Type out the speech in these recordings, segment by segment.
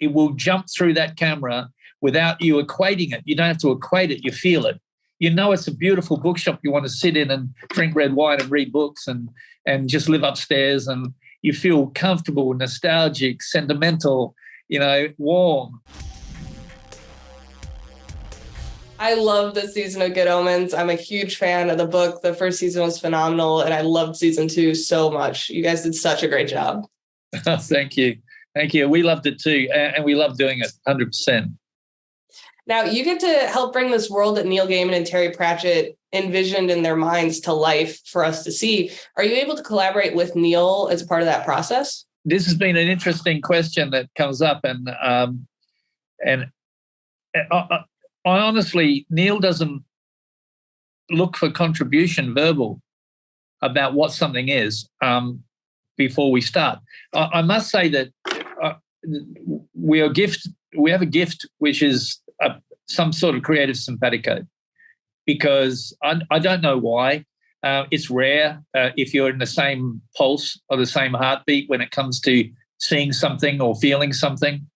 it will jump through that camera without you equating it. You don't have to equate it. You feel it. You know it's a beautiful bookshop you want to sit in and drink red wine and read books and just live upstairs, and you feel comfortable, nostalgic, sentimental, warm. I love this season of Good Omens. I'm a huge fan of the book. The first season was phenomenal, and I loved season 2 so much. You guys did such a great job. Thank you. Thank you. We loved it too, and we love doing it 100%. Now, you get to help bring this world that Neil Gaiman and Terry Pratchett envisioned in their minds to life for us to see. Are you able to collaborate with Neil as part of that process? This has been an interesting question that comes up, and I honestly, Neil doesn't look for contribution verbal about what something is before we start. I must say that we have a gift which is some sort of creative simpatico, because I don't know why. It's rare if you're in the same pulse or the same heartbeat when it comes to seeing something or feeling something.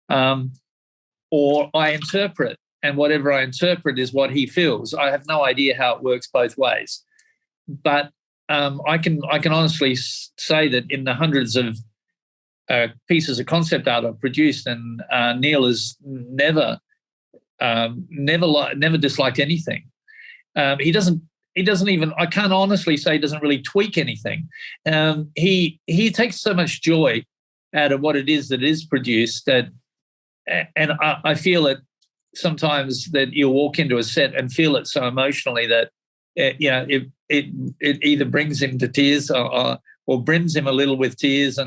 Or I interpret, and whatever I interpret is what he feels. I have no idea how it works both ways. But I can honestly say that in the hundreds of pieces of concept art I've produced, and Neil has never disliked anything. He doesn't even, I can't honestly say he doesn't really tweak anything. He takes so much joy out of what it is that is produced that, and I feel it sometimes, that you'll walk into a set and feel it so emotionally that it either brings him to tears or brims him a little with tears,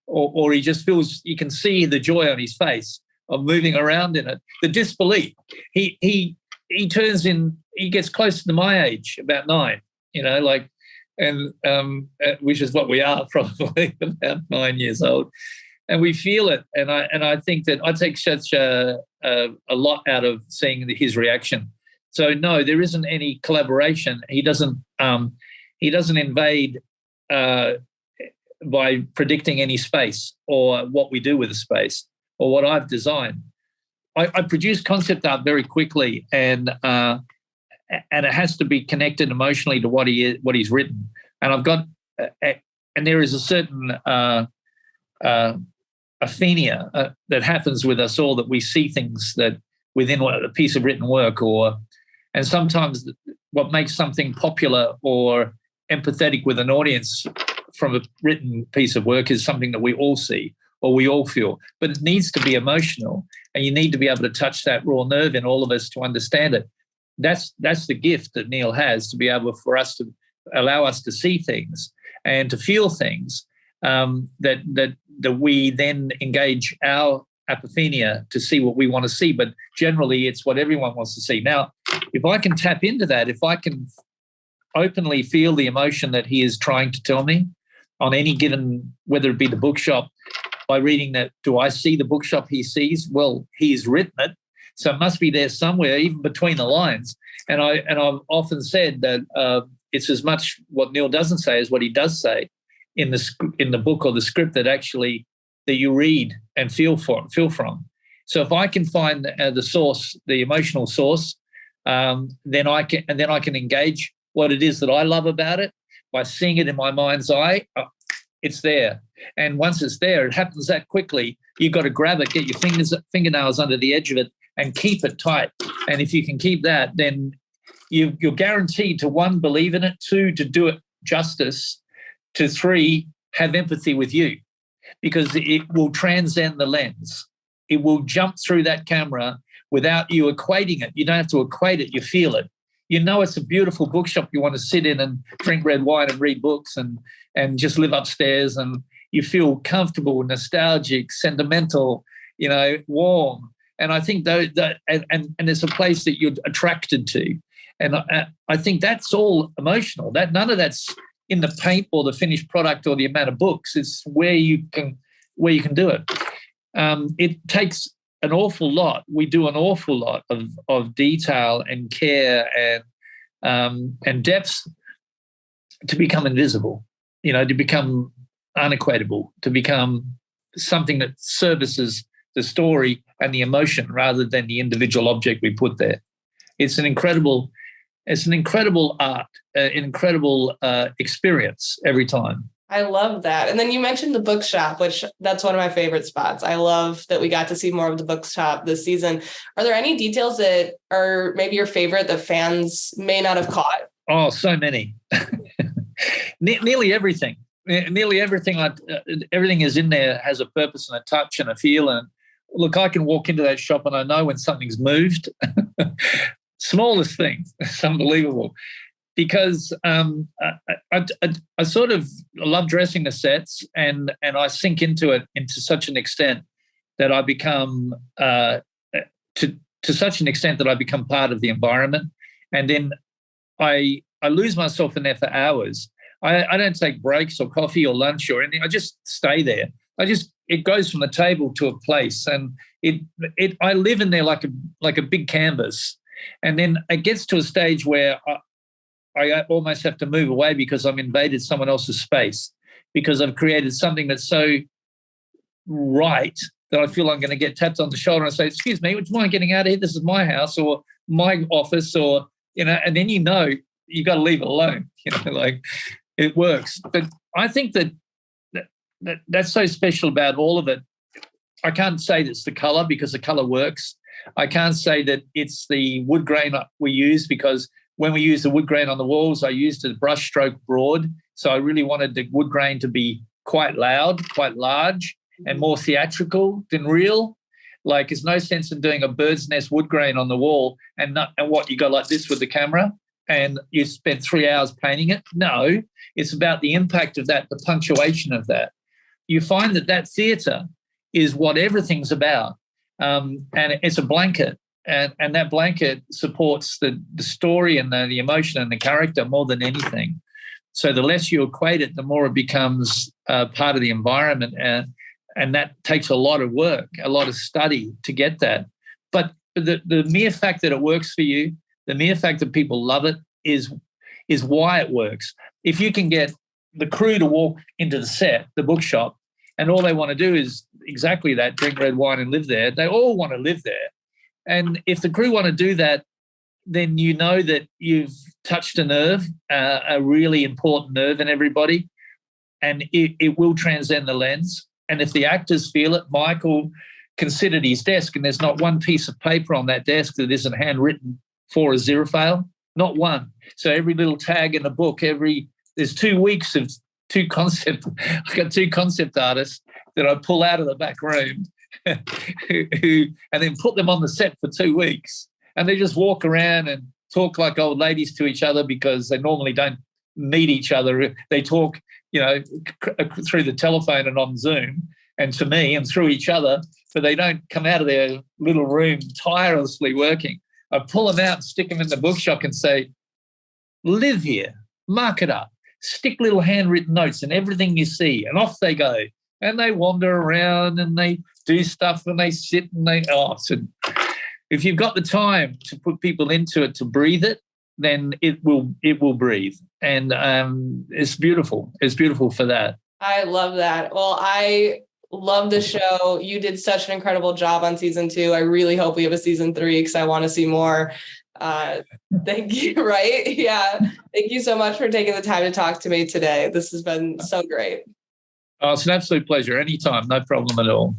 or he just feels, you can see the joy on his face of moving around in it. The disbelief. He turns in. He gets close to my age, about 9. Which is what we are, probably about 9 years old, and we feel it. And I think that I take such a lot out of seeing his reaction. So no, there isn't any collaboration. He doesn't invade by predicting any space or what we do with the space or what I've designed. I produce concept art very quickly, and it has to be connected emotionally to what he's written. And I've got, and there is a certain aphenia that happens with us all, that we see things that within a piece of written work, and sometimes what makes something popular or empathetic with an audience from a written piece of work is something that we all see or we all feel, but it needs to be emotional, and you need to be able to touch that raw nerve in all of us to understand it. That's the gift that Neil has, to be able for us to allow us to see things and to feel things, that we then engage our apophenia to see what we want to see. But generally, it's what everyone wants to see. Now, if I can tap into that, if I can openly feel the emotion that he is trying to tell me on any given, whether it be the bookshop, by reading that, do I see the bookshop he sees? Well, he's written it, so it must be there somewhere, even between the lines. And I've often said that it's as much what Neil doesn't say as what he does say in the book or the script that you read and feel from. So if I can find the source, the emotional source, then I can engage what it is that I love about it by seeing it in my mind's eye. It's there, and once it's there, it happens that quickly. You've got to grab it, get your fingernails under the edge of it, and keep it tight. And if you can keep that, then you're guaranteed to, 1, believe in it, 2, to do it justice, to 3, have empathy with you, because it will transcend the lens. It will jump through that camera without you equating it. You don't have to equate it. You feel it. You know it's a beautiful bookshop you want to sit in and drink red wine and read books and just live upstairs, and you feel comfortable, nostalgic, sentimental, warm. And I think that it's a place that you're attracted to. And I think that's all emotional. That none of that's in the paint or the finished product or the amount of books. It's where you can do it. It takes an awful lot. We do an awful lot of detail and care and depth to become invisible, to become unequatable, to become something that services the story and the emotion rather than the individual object we put there. It's an incredible art, an incredible experience every time. I love that. And then you mentioned the bookshop, which that's one of my favorite spots. I love that we got to see more of the bookshop this season. Are there any details that are maybe your favorite that fans may not have caught? Oh, so many. Nearly everything. Nearly everything. Everything is in there, has a purpose and a touch and a feel. And look, I can walk into that shop and I know when something's moved. Smallest things. It's unbelievable. Because I sort of love dressing the sets, and I sink into it into such an extent that I become to such an extent that I become part of the environment, and then I lose myself in there for hours. I don't take breaks or coffee or lunch or anything. I just stay there. It goes from the table to a place, and I live in there like a big canvas, and then it gets to a stage where I almost have to move away because I've invaded someone else's space, because I've created something that's so right that I feel I'm going to get tapped on the shoulder and say, "Excuse me, would you mind getting out of here? This is my house or my office," or, and then you got to leave it alone. Like it works. But I think that's so special about all of it. I can't say that's the color because the color works. I can't say that it's the wood grain we use because when we use the wood grain on the walls, I used a brush stroke broad. So I really wanted the wood grain to be quite loud, quite large, and more theatrical than real. Like, there's no sense in doing a bird's nest wood grain on the wall and what, you go like this with the camera and you spend 3 hours painting it. No, it's about the impact of that, the punctuation of that. You find that theatre is what everything's about. And it's a blanket. And that blanket supports the story and the emotion and the character more than anything. So the less you equate it, the more it becomes part of the environment. And that takes a lot of work, a lot of study to get that. But the mere fact that it works for you, the mere fact that people love it is why it works. If you can get the crew to walk into the set, the bookshop, and all they want to do is exactly that, drink red wine and live there, they all want to live there. And if the crew want to do that, then you know that you've touched a nerve, a really important nerve in everybody, and it will transcend the lens. And if the actors feel it, Michael can sit at his desk and there's not one piece of paper on that desk that isn't handwritten for Aziraphale, not one. So every little tag in a book, there's 2 weeks of I've got 2 concept artists that I pull out of the back room and then put them on the set for 2 weeks, and they just walk around and talk like old ladies to each other because they normally don't meet each other. They talk, through the telephone and on Zoom and to me and through each other, but they don't come out of their little room tirelessly working. I pull them out and stick them in the bookshop and say, live here, mark it up, stick little handwritten notes in everything you see, and off they go. And they wander around and they do stuff and they sit and if you've got the time to put people into it, to breathe it, then it will breathe. And it's beautiful. It's beautiful for that. I love that. Well, I love the show. You did such an incredible job on season 2. I really hope we have a season 3 because I want to see more. Thank you. Right? Yeah. Thank you so much for taking the time to talk to me today. This has been so great. Oh, it's an absolute pleasure. Anytime. No problem at all.